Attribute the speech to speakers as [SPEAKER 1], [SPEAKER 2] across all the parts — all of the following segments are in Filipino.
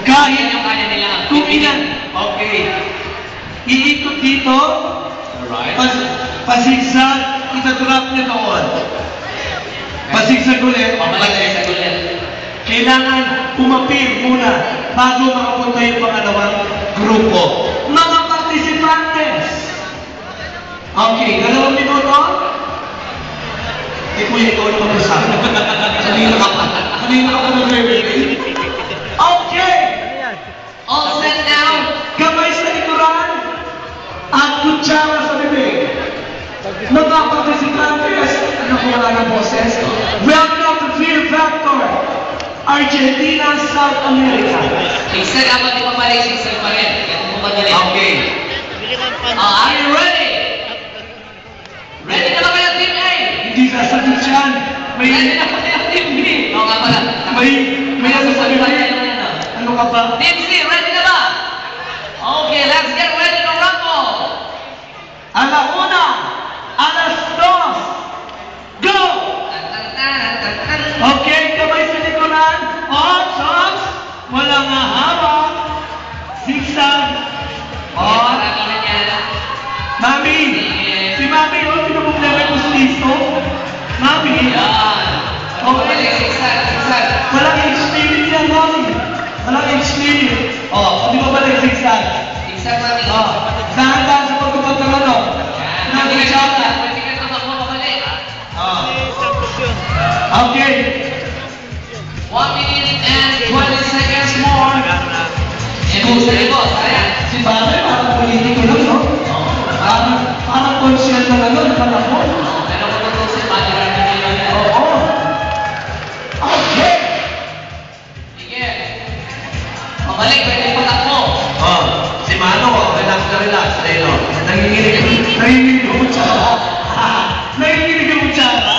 [SPEAKER 1] Kahit
[SPEAKER 2] yung kanya nila.
[SPEAKER 1] kung ilan. Okay. Iikot dito.
[SPEAKER 2] Alright.
[SPEAKER 1] Pasigsag. Ita-drop niya doon. Pasigsag ulit.
[SPEAKER 2] Pamalik sa ulit.
[SPEAKER 1] Kailangan umapir muna bago makapunta yung pangalawang grupo. Mga participantes. Okay, 2 minuto. Kuya, ikaw na mag-usap. Kanina ka pa. Kanina ka pa nag-ready. Okay!
[SPEAKER 2] All set now.
[SPEAKER 1] Kamay sa likuran at kutsara sa bibig. Mga participantes, ano ko wala ng boses? Welcome to Fear Factor, Argentina, South America.
[SPEAKER 2] Isa dapat di pamalik, isa pa rin. Kaya pumadali.
[SPEAKER 1] Okay.
[SPEAKER 2] Are you ready? Ready na ba kayo, Team A?
[SPEAKER 1] Hindi sasagot yan.
[SPEAKER 2] Ready na ba kayo, Team B? Oo nga pala.
[SPEAKER 1] May ano sa bibig? Ano ka pa?
[SPEAKER 2] Team C, ready na ba? Okay, let's get ready to rumble.
[SPEAKER 1] Alauna, alas 2, go! Okay, kamay sa likuran. Options, walang hawak. Zigzag. Oh, Mami, si Mami, oh, pinaproblema ko sa listo. Mami, walang experience yan, Mami. Walang experience. Oh, di ba ba nag-zigzag? Oh, dahan-dahan sa pagkupag ng ano? Nag-zigzag. Okay.
[SPEAKER 2] 1 minute and 20 seconds more.
[SPEAKER 1] Si Mami, parang politiko lang, no? Parang conscious na ano, nakalapon. Oo. Okay.
[SPEAKER 2] Pabalik, pwede patakbo.
[SPEAKER 1] Oh, si Mano, relax na relax. Ayun, nanginginig yung kutsara. Nanginginig yung kutsara.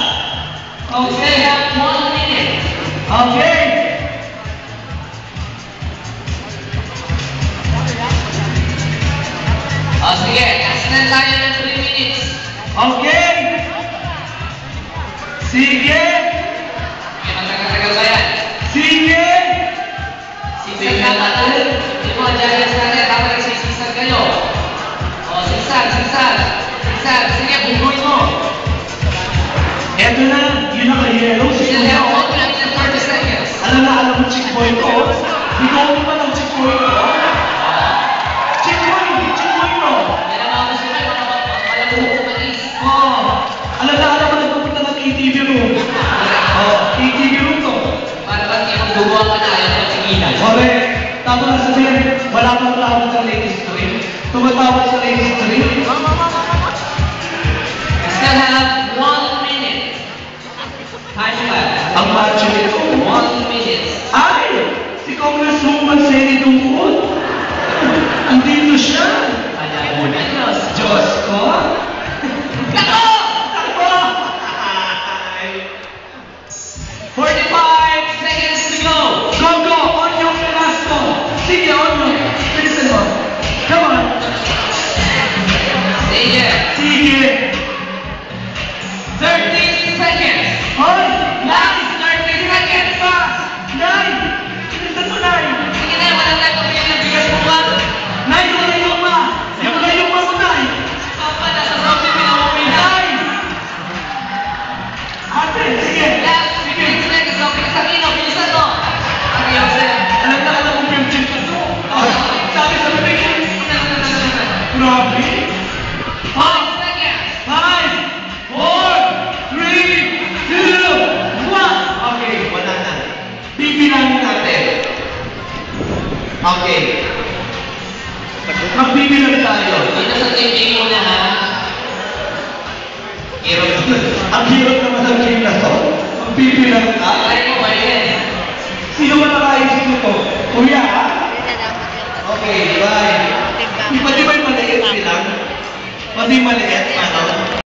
[SPEAKER 2] Okay, have 1 minute.
[SPEAKER 1] Okay.
[SPEAKER 2] Sige, extend tayo ng 3 minutes.
[SPEAKER 1] Okay. Sige.
[SPEAKER 2] Okay, matagal-tagal ba yan?
[SPEAKER 1] Sige.
[SPEAKER 2] Sigsag dapat. Yung mga giants natin, dapat nagsisigsag kayo. O, sigsag. Sige, bubuin mo.
[SPEAKER 1] Eto na, yun ang yellow.
[SPEAKER 2] Sige, Leo, hold on in 30 seconds.
[SPEAKER 1] Alam mo, chick boy ko. Ikaw mo ba ng chick boy ko? Chick boy ko.
[SPEAKER 2] Yan ang mga gusto kayo, malabuhok manis.
[SPEAKER 1] Oh, alam mo nagpupunta ng ATV room. Oh, ATV room to.
[SPEAKER 2] Para ba't kayo magduwa ka na, ayaw ng sigilan.
[SPEAKER 1] Correct. Tapos na sabihin, wala pang tawag sa latest stream. Tumatawag sa latest stream.
[SPEAKER 2] We still have 1 minute. Time left.
[SPEAKER 1] Ang macho nito.
[SPEAKER 2] 1 minute.
[SPEAKER 1] Ay! Si Congresswoman Sally Dungkot. Andito siya.
[SPEAKER 2] Alam mo na, Diyos.
[SPEAKER 1] Diyos ko.
[SPEAKER 2] Nako!
[SPEAKER 1] Takbo!
[SPEAKER 2] 45 seconds to go.
[SPEAKER 1] Go! On yung Velasco. Sige, on yung. Listen mo. Come on.
[SPEAKER 2] Sige.
[SPEAKER 1] Sige.
[SPEAKER 2] 30 seconds.
[SPEAKER 1] Hoy!
[SPEAKER 2] Last 30 seconds.
[SPEAKER 1] Pa! Nay! Listen mo, Nay!
[SPEAKER 2] Sige na, malaglag ko yung bigas mo ba?
[SPEAKER 1] Nay, wala yung ma! Wala yung ma mo, Nay!
[SPEAKER 2] Papa, nasa zombie pinamumay na.
[SPEAKER 1] Nay! Ate, sige!
[SPEAKER 2] Last 15 seconds. Okay, sa kino, bilisan mo. Okay, Jose.
[SPEAKER 1] Alam mo yung chip na to. Sabi sa bibig ko. Grabe.
[SPEAKER 2] 5 seconds.
[SPEAKER 1] 5, 4, 3, 2, 1. Okay, wala na. Bibilangin natin. Okay. Magbibilang tayo.
[SPEAKER 2] Dito sa thinking mo na, ha?
[SPEAKER 1] Ang hirap naman ng game na to. Magbibilang ka.
[SPEAKER 2] Try mo ba yan?
[SPEAKER 1] Sino ba nakaisip nito? Kuya, ha? Okay, bye. Iba di ba yung maliit bilang? Pati maliit?